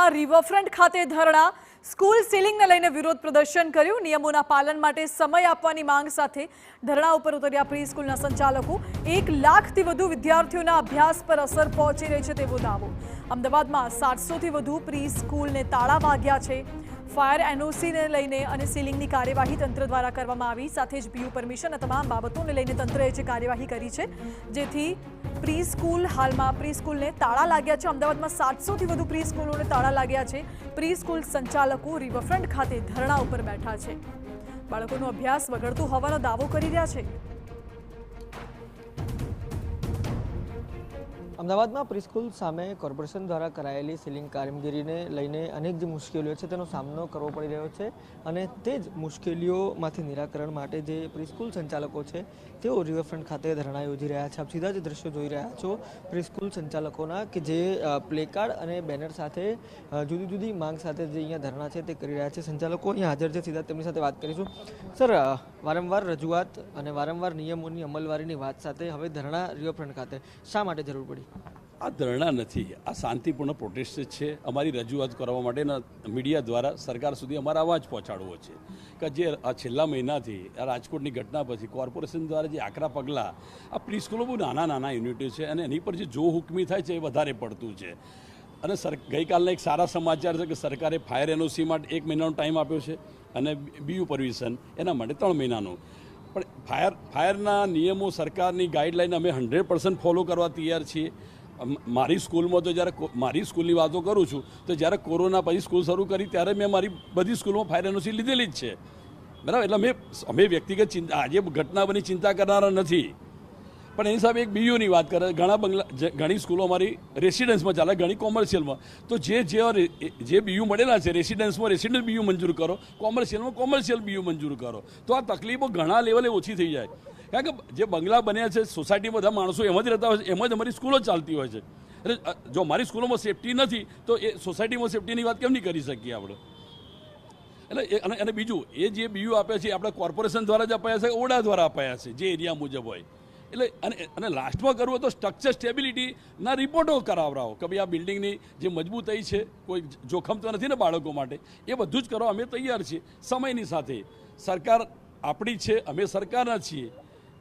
અમદાવાદમાં રિવરફ્રન્ટ ખાતે ધરણા, સ્કૂલ સીલિંગને લઈને વિરોધ પ્રદર્શન કર્યું। નિયમોના પાલન માટે સમય આપવાની માંગ સાથે ધરણા ઉપર ઉતર્યા પ્રી સ્કૂલના સંચાલકો। 1 લાખથી વધુ વિદ્યાર્થીઓના અભ્યાસ પર અસર પહોંચી રહી છે તેવો દાવો। અમદાવાદમાં 700થી વધુ પ્રી સ્કૂલને તાળા વાગ્યા છે। ફાયર એનઓસીને લઈને અને સીલિંગની કાર્યવાહી તંત્ર દ્વારા કરવામાં આવી, સાથે જ પીયુ પરમિશન અને તમામ બાબતોને લઈને તંત્રએ જે કાર્યવાહી કરી છે, જેથી પ્રી સ્કૂલ હાલમાં પ્રી સ્કૂલને તાળા લાગ્યા છે। અમદાવાદમાં 700થી વધુ પ્રી સ્કૂલોને તાળા લાગ્યા છે। પ્રી સ્કૂલ સંચાલકો રિવરફ્રન્ટ ખાતે ધરણા ઉપર બેઠા છે। બાળકોનો અભ્યાસ બગડતો હોવાનો દાવો કરી રહ્યા છે। અમદાવાદમાં પ્રીસ્કૂલ સામે કોર્પોરેશન દ્વારા કરાયેલી સીલિંગ કામગીરીને લઈને અનેક જે મુશ્કેલીઓ છે તેનો સામનો કરવો પડી રહ્યો છે અને તે જ મુશ્કેલીઓમાંથી નિરાકરણ માટે જે પ્રીસ્કૂલ સંચાલકો છે તેઓ રિવરફ્રન્ટ ખાતે ધરણા યોજી રહ્યા છે। આપ સીધા જ દ્રશ્યો જોઈ રહ્યા છો પ્રીસ્કૂલ સંચાલકોના કે જે પ્લેકાર્ડ અને બેનર સાથે જુદી જુદી માંગ સાથે જે અહીંયા ધરણા છે તે કરી રહ્યા છે। સંચાલકો અહીંયા હાજર છે, સીધા તેમની સાથે વાત કરીશું। સર, વારંવાર રજૂઆત અને વારંવાર નિયમોની અમલવારીની વાત સાથે હવે ધરણા રિવરફ્રન્ટ ખાતે શા માટે જરૂર પડી? આ ધરણા નથી, આ શાંતિપૂર્ણ પ્રોટેસ્ટ છે। અમારી રજૂઆત કરવા માટેના મીડિયા દ્વારા સરકાર સુધી અમારા અવાજ પહોંચાડવો છે કે જે આ છેલ્લા મહિનાથી આ રાજકોટની ઘટના પછી કોર્પોરેશન દ્વારા જે આકરા પગલાં, આ પ્રી સ્કૂલો બહુ નાના યુનિટો છે અને એની પર જે જો હુકમી થાય છે એ વધારે પડતું છે। અને ગઈકાલના એક સારા સમાચાર છે કે સરકારે ફાયર એનઓસી માટે 1 મહિનાનો ટાઈમ આપ્યો છે અને બીયુ પરમિશન એના માટે 3 મહિનાનો। પણ ફાયરના નિયમો, સરકારની ગાઈડલાઈન અમે 100% ફોલો કરવા તૈયાર છીએ। મારી સ્કૂલમાં તો જ્યારે મારી સ્કૂલની વાતો કરું છું તો જ્યારે કોરોના પછી સ્કૂલ શરૂ કરી ત્યારે મેં મારી બધી સ્કૂલમાં ફાયર એનઓસી લીધેલી જ છે, બરાબર। એટલે અમે વ્યક્તિગત ચિંતા, આજે ઘટના બની ચિંતા કરનારા નથી, પણ એની સામે એક બીયુની વાત કરે। ઘણી સ્કૂલો અમારી રેસિડન્સમાં ચાલે, ઘણી કોમર્શિયલમાં। તો જે બીયુ મળેલા છે રેસિડન્સમાં રેસિડન્સ બીયુ મંજૂર કરો, કોમર્શિયલમાં કોમર્શિયલ બીયુ મંજૂર કરો, તો આ તકલીફો ઘણા લેવલે ઓછી થઈ જાય। કારણ કે જે બંગલા બન્યા છે સોસાયટીમાં બધા માણસો એમ જ રહેતા હોય છે, એમ જ અમારી સ્કૂલો ચાલતી હોય છે। એટલે જો અમારી સ્કૂલોમાં સેફટી નથી તો એ સોસાયટીમાં સેફટીની વાત કેમ નહીં કરી શકીએ આપણે? એટલે અને બીજું, એ જે બીયુ આપ્યા છે આપણે કોર્પોરેશન દ્વારા જ અપાયા છે, ઓડા દ્વારા અપાયા છે, જે એરિયા મુજબ હોય। એટલે અને લાસ્ટમાં કરવું હોય તો સ્ટ્રક્ચર સ્ટેબિલિટીના રિપોર્ટો કરાવરાવો કે ભાઈ આ બિલ્ડિંગની જે મજબૂતાઈ છે, કોઈ જોખમ તો નથી ને બાળકો માટે, એ બધું જ કરવા અમે તૈયાર છીએ। સમયની સાથે સરકાર આપણી છે, અમે સરકારના છીએ।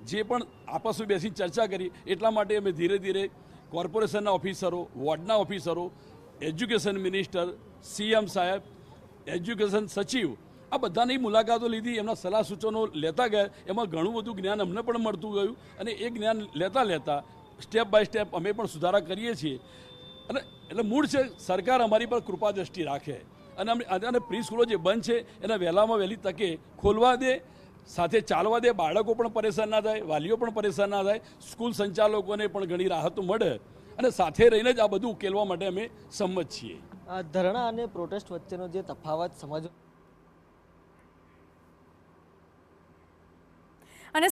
જે પણ આપસમાં બેસી ચર્ચા કરી એટલા માટે અમે ધીરે ધીરે કોર્પોરેશનના ઓફિસરો, વોર્ડના ઓફિસરો, એજ્યુકેશન મિનિસ્ટર, સીએમ સાહેબ, એજ્યુકેશન સચિવ, આ બધાની મુલાકાતો લીધી, એમના સલાહ સૂચનો લેતા ગયા। એમાં ઘણું બધું જ્ઞાન અમને પણ મળતું ગયું અને એ જ્ઞાન લેતા સ્ટેપ બાય સ્ટેપ અમે પણ સુધારા કરીએ છીએ। અને એટલે મૂળ છે સરકાર અમારી પર કૃપા દ્રષ્ટિ રાખે અને પ્રી સ્કૂલો જે બંધ છે એને વહેલામાં વહેલી તકે ખોલવા દે, સાથે ચાલવા દે, બાળકો પણ પરેશાન ના થાય, વાલીઓ પણ પરેશાન ના થાય, સ્કૂલ સંચાલકોને પણ ઘણી રાહતો મળે અને સાથે રહીને જ આ બધું ઉકેલવા માટે અમે સંમત છીએ। ધરણા અને પ્રોટેસ્ટ વચ્ચેનો જે તફાવત સમજ